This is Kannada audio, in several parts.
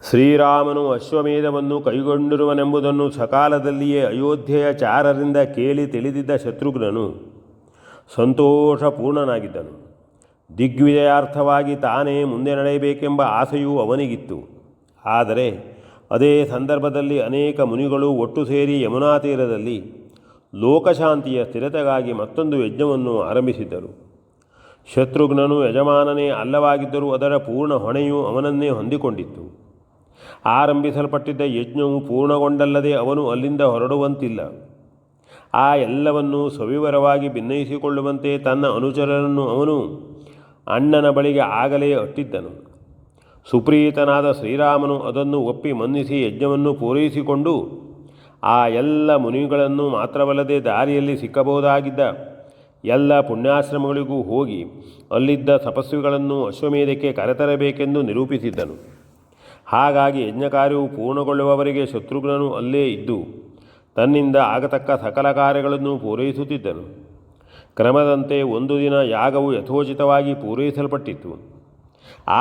ಶ್ರೀರಾಮನು ಅಶ್ವಮೇಧವನ್ನು ಕೈಗೊಂಡಿರುವನೆಂಬುದನ್ನು ಸಕಾಲದಲ್ಲಿಯೇ ಅಯೋಧ್ಯೆಯ ಚಾರರಿಂದ ಕೇಳಿ ತಿಳಿದಿದ್ದ ಶತ್ರುಘ್ನನು ಸಂತೋಷಪೂರ್ಣನಾಗಿದ್ದನು. ದಿಗ್ವಿಜಯಾರ್ಥವಾಗಿ ತಾನೇ ಮುಂದೆ ನಡೆಯಬೇಕೆಂಬ ಆಸೆಯೂ ಅವನಿಗಿತ್ತು. ಆದರೆ ಅದೇ ಸಂದರ್ಭದಲ್ಲಿ ಅನೇಕ ಮುನಿಗಳು ಒಟ್ಟು ಸೇರಿ ಯಮುನಾ ತೀರದಲ್ಲಿ ಲೋಕಶಾಂತಿಯ ಸ್ಥಿರತೆಗಾಗಿ ಮತ್ತೊಂದು ಯಜ್ಞವನ್ನು ಆರಂಭಿಸಿದ್ದರು. ಶತ್ರುಘ್ನನು ಯಜಮಾನನೇ ಅಲ್ಲವಾಗಿದ್ದರೂ ಅದರ ಪೂರ್ಣ ಹೊಣೆಯು ಅವನನ್ನೇ ಹೊಂದಿಕೊಂಡಿತ್ತು. ಆರಂಭಿಸಲ್ಪಟ್ಟಿದ್ದ ಯಜ್ಞವು ಪೂರ್ಣಗೊಂಡಲ್ಲದೆ ಅವನು ಅಲ್ಲಿಂದ ಹೊರಡುವಂತಿಲ್ಲ. ಆ ಎಲ್ಲವನ್ನೂ ಸವಿವರವಾಗಿ ಭಿನ್ನಯಿಸಿಕೊಳ್ಳುವಂತೆ ತನ್ನ ಅನುಚರರನ್ನು ಅವನು ಅಣ್ಣನ ಬಳಿಗೆ ಆಗಲೇ ಅಟ್ಟಿದ್ದನು. ಸುಪ್ರೀತನಾದ ಶ್ರೀರಾಮನು ಅದನ್ನು ಒಪ್ಪಿ ಮನ್ನಿಸಿ ಯಜ್ಞವನ್ನು ಪೂರೈಸಿಕೊಂಡು ಆ ಎಲ್ಲ ಮುನಿಗಳನ್ನು ಮಾತ್ರವಲ್ಲದೆ ದಾರಿಯಲ್ಲಿ ಸಿಕ್ಕಬಹುದಾಗಿದ್ದ ಎಲ್ಲ ಪುಣ್ಯಾಶ್ರಮಗಳಿಗೂ ಹೋಗಿ ಅಲ್ಲಿದ್ದ ತಪಸ್ವಿಗಳನ್ನು ಅಶ್ವಮೇಧಕ್ಕೆ ಕರೆತರಬೇಕೆಂದು ನಿರೂಪಿಸಿದ್ದನು. ಹಾಗಾಗಿ ಯಜ್ಞಕಾರ್ಯವು ಪೂರ್ಣಗೊಳ್ಳುವವರೆಗೆ ಶತ್ರುಘ್ನನು ಅಲ್ಲೇ ಇದ್ದು ತನ್ನಿಂದ ಆಗತಕ್ಕ ಸಕಲ ಕಾರ್ಯಗಳನ್ನು ಪೂರೈಸುತ್ತಿದ್ದನು. ಕ್ರಮದಂತೆ ಒಂದು ದಿನ ಯಾಗವು ಯಥೋಚಿತವಾಗಿ ಪೂರೈಸಲ್ಪಟ್ಟಿತು.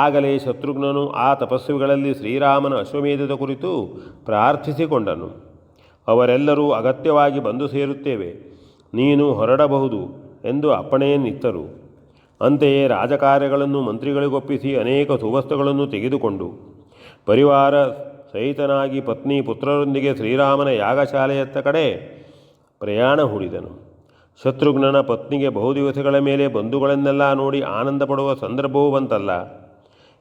ಆಗಲೇ ಶತ್ರುಘ್ನನು ಆ ತಪಸ್ವಿಗಳಲ್ಲಿ ಶ್ರೀರಾಮನ ಅಶ್ವಮೇಧದ ಕುರಿತು ಪ್ರಾರ್ಥಿಸಿಕೊಂಡನು. ಅವರೆಲ್ಲರೂ ಅಗತ್ಯವಾಗಿ ಬಂದು ಸೇರುತ್ತೇವೆ, ನೀನು ಹೊರಡಬಹುದು ಎಂದು ಅಪ್ಪಣೆಯನ್ನಿತ್ತರು. ಅಂತೆಯೇ ರಾಜಕಾರ್ಯಗಳನ್ನು ಮಂತ್ರಿಗಳಿಗೊಪ್ಪಿಸಿ ಅನೇಕ ಸುವಸ್ತುಗಳನ್ನು ತೆಗೆದುಕೊಂಡು ಪರಿವಾರ ಸಹಿತನಾಗಿ ಪತ್ನಿ ಪುತ್ರರೊಂದಿಗೆ ಶ್ರೀರಾಮನ ಯಾಗಶಾಲೆಯತ್ತ ಕಡೆ ಪ್ರಯಾಣ ಹೂಡಿದನು. ಶತ್ರುಘ್ನನ ಪತ್ನಿಗೆ ಬಹುದಿವಸಗಳ ಮೇಲೆ ಬಂಧುಗಳನ್ನೆಲ್ಲ ನೋಡಿ ಆನಂದ ಪಡುವ ಸಂದರ್ಭವೂ ಬಂತಲ್ಲ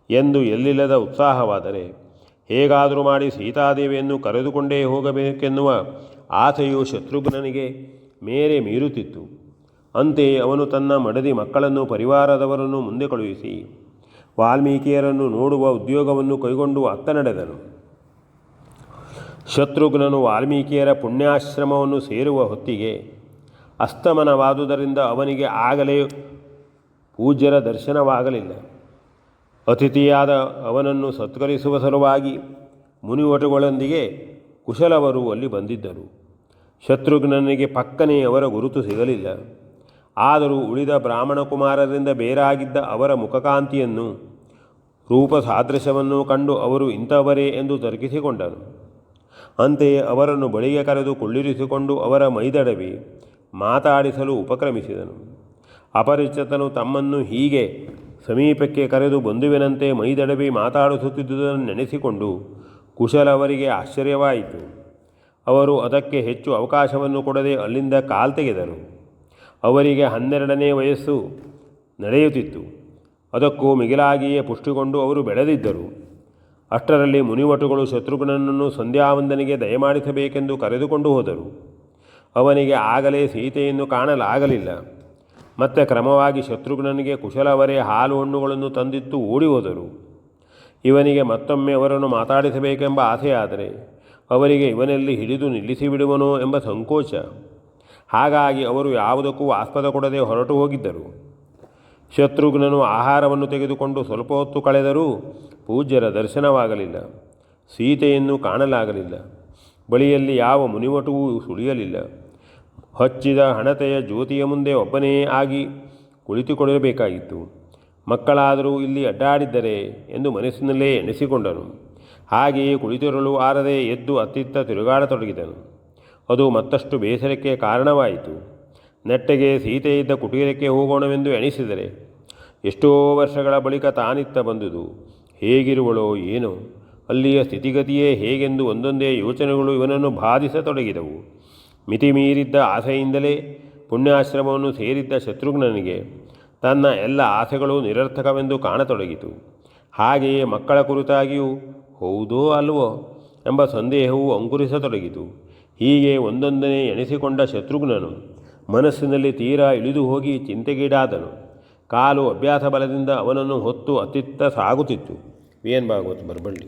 ಎಂದು ಎಲ್ಲಿಲ್ಲದ ಉತ್ಸಾಹವಾದರೆ, ಹೇಗಾದರೂ ಮಾಡಿ ಸೀತಾದೇವಿಯನ್ನು ಕರೆದುಕೊಂಡೇ ಹೋಗಬೇಕೆನ್ನುವ ಆಸೆಯು ಶತ್ರುಘ್ನನಿಗೆ ಮೇರೆ ಮೀರುತ್ತಿತ್ತು. ಅಂತೆಯೇ ಅವನು ತನ್ನ ಮಡದಿ ಮಕ್ಕಳನ್ನು ಪರಿವಾರದವರನ್ನು ಮುಂದೆ ಕಳುಹಿಸಿ ವಾಲ್ಮೀಕಿಯರನ್ನು ನೋಡುವ ಉದ್ಯೋಗವನ್ನು ಕೈಗೊಂಡು ಅತ್ತ ನಡೆದನು. ಶತ್ರುಘ್ನನು ವಾಲ್ಮೀಕಿಯರ ಪುಣ್ಯಾಶ್ರಮವನ್ನು ಸೇರುವ ಹೊತ್ತಿಗೆ ಅಸ್ತಮನವಾದುದರಿಂದ ಅವನಿಗೆ ಆಗಲೇ ಪೂಜ್ಯರ ದರ್ಶನವಾಗಲಿಲ್ಲ. ಅತಿಥಿಯಾದ ಅವನನ್ನು ಸತ್ಕರಿಸುವ ಸಲುವಾಗಿ ಮುನಿವಟುಗಳೊಂದಿಗೆ ಕುಶಲವರು ಅಲ್ಲಿ ಬಂದಿದ್ದರು. ಶತ್ರುಘ್ನನಿಗೆ ಪಕ್ಕನೆ ಅವರ ಗುರುತು ಸಿಗಲಿಲ್ಲ. ಆದರೂ ಉಳಿದ ಬ್ರಾಹ್ಮಣ ಕುಮಾರರಿಂದ ಬೇರಾಗಿದ್ದ ಅವರ ಮುಖಕಾಂತಿಯನ್ನು ರೂಪ ಸಾದೃಶ್ಯವನ್ನು ಕಂಡು ಅವರು ಇಂಥವರೇ ಎಂದು ತರ್ಕಿಸಿಕೊಂಡನು. ಅಂತೆಯೇ ಅವರನ್ನು ಬಳಿಗೆ ಕರೆದು ಕುಳ್ಳಿರಿಸಿಕೊಂಡು ಅವರ ಮೈದಡವಿ ಮಾತಾಡಿಸಲು ಉಪಕ್ರಮಿಸಿದನು. ಅಪರಿಚಿತನು ತಮ್ಮನ್ನು ಹೀಗೆ ಸಮೀಪಕ್ಕೆ ಕರೆದು ಬಂಧುವಿನಂತೆ ಮೈದಡವಿ ಮಾತಾಡಿಸುತ್ತಿದ್ದುದನ್ನು ನೆನೆಸಿಕೊಂಡು ಕುಶಲವರಿಗೆ ಆಶ್ಚರ್ಯವಾಯಿತು. ಅವರು ಅದಕ್ಕೆ ಹೆಚ್ಚು ಅವಕಾಶವನ್ನು ಕೊಡದೆ ಅಲ್ಲಿಂದ ಕಾಲ್ತೆಗೆದರು. ಅವರಿಗೆ 12ನೇ ವಯಸ್ಸು ನಡೆಯುತ್ತಿತ್ತು. ಅದಕ್ಕೂ ಮಿಗಿಲಾಗಿಯೇ ಪುಷ್ಟಿಗೊಂಡು ಅವರು ಬೆಳೆದಿದ್ದರು. ಅಷ್ಟರಲ್ಲಿ ಮುನಿವಟುಗಳು ಶತ್ರುಘ್ನನನ್ನು ಸಂಧ್ಯಾವಂದನೆಗೆ ದಯಮಾಡಿಸಬೇಕೆಂದು ಕರೆದುಕೊಂಡು ಹೋದರು. ಅವನಿಗೆ ಆಗಲೇ ಸೀತೆಯನ್ನು ಕಾಣಲಾಗಲಿಲ್ಲ. ಮತ್ತೆ ಕ್ರಮವಾಗಿ ಶತ್ರುಘ್ನನಿಗೆ ಕುಶಲವರೇ ಹಾಲು ಹಣ್ಣುಗಳನ್ನು ತಂದಿತ್ತು ಓಡಿ ಹೋದರು. ಇವನಿಗೆ ಮತ್ತೊಮ್ಮೆ ಅವರನ್ನು ಮಾತಾಡಿಸಬೇಕೆಂಬ ಆಸೆಯಾದರೆ ಅವರಿಗೆ ಇವನಲ್ಲಿ ಹಿಡಿದು ನಿಲ್ಲಿಸಿಬಿಡುವನೋ ಎಂಬ ಸಂಕೋಚ. ಹಾಗಾಗಿ ಅವರು ಯಾವುದಕ್ಕೂ ಆಸ್ಪದ ಕೊಡದೆ ಹೊರಟು ಹೋಗಿದ್ದರು. ಶತ್ರುಘ್ನನು ಆಹಾರವನ್ನು ತೆಗೆದುಕೊಂಡು ಸ್ವಲ್ಪ ಹೊತ್ತು ಕಳೆದರೂ ಪೂಜ್ಯರ ದರ್ಶನವಾಗಲಿಲ್ಲ. ಸೀತೆಯನ್ನು ಕಾಣಲಾಗಲಿಲ್ಲ. ಬಳಿಯಲ್ಲಿ ಯಾವ ಮುನಿವಟುವೂ ಸುಳಿಯಲಿಲ್ಲ. ಹಚ್ಚಿದ ಹಣತೆಯ ಜ್ಯೋತಿಯ ಮುಂದೆ ಒಬ್ಬನೇ ಆಗಿ ಕುಳಿತುಕೊಳ್ಳಬೇಕಾಗಿತ್ತು. ಮಕ್ಕಳಾದರೂ ಇಲ್ಲಿ ಅಡ್ಡಾಡಿದ್ದರೆ ಎಂದು ಮನಸ್ಸಿನಲ್ಲೇ ಎಣಿಸಿಕೊಂಡನು. ಹಾಗೆಯೇ ಕುಳಿತಿರಲು ಆರದೆ ಎದ್ದು ಅತ್ತಿತ್ತ ತಿರುಗಾಡತೊಡಗಿದನು. ಅದು ಮತ್ತಷ್ಟು ಬೇಸರಕ್ಕೆ ಕಾರಣವಾಯಿತು. ನೆಟ್ಟಗೆ ಸೀತೆ ಇದ್ದ ಕುಟೀರಕ್ಕೆ ಹೋಗೋಣವೆಂದು ಎಣಿಸಿದರೆ ಎಷ್ಟೋ ವರ್ಷಗಳ ಬಳಿಕ ತಾನಿತ್ತ ಬಂದುದು. ಹೇಗಿರುವಳೋ ಏನೋ, ಅಲ್ಲಿಯ ಸ್ಥಿತಿಗತಿಯೇ ಹೇಗೆಂದು ಒಂದೊಂದೇ ಯೋಚನೆಗಳು ಇವನನ್ನು ಬಾಧಿಸತೊಡಗಿದವು. ಮಿತಿಮೀರಿದ್ದ ಆಸೆಯಿಂದಲೇ ಪುಣ್ಯಾಶ್ರಮವನ್ನು ಸೇರಿದ್ದ ಶತ್ರುಘ್ನನಿಗೆ ತನ್ನ ಎಲ್ಲ ಆಸೆಗಳು ನಿರರ್ಥಕವೆಂದು ಕಾಣತೊಡಗಿತು. ಹಾಗೆಯೇ ಮಕ್ಕಳ ಕುರಿತಾಗಿಯೂ ಹೌದೋ ಅಲ್ವೋ ಎಂಬ ಸಂದೇಹವು ಅಂಕುರಿಸತೊಡಗಿತು. ಹೀಗೆ ಒಂದೊಂದನೇ ಎಣಿಸಿಕೊಂಡ ಶತ್ರುಘ್ನನು ಮನಸ್ಸಿನಲ್ಲಿ ತೀರಾ ಇಳಿದು ಹೋಗಿ ಚಿಂತೆಗೀಡಾದನು. ಕಾಲು ಅಭ್ಯಾಸ ಬಲದಿಂದ ಅವನನ್ನು ಹೊತ್ತು ಅತ್ತಿತ್ತ ಸಾಗುತ್ತಿತ್ತು. V N Bhagwat Baraballi.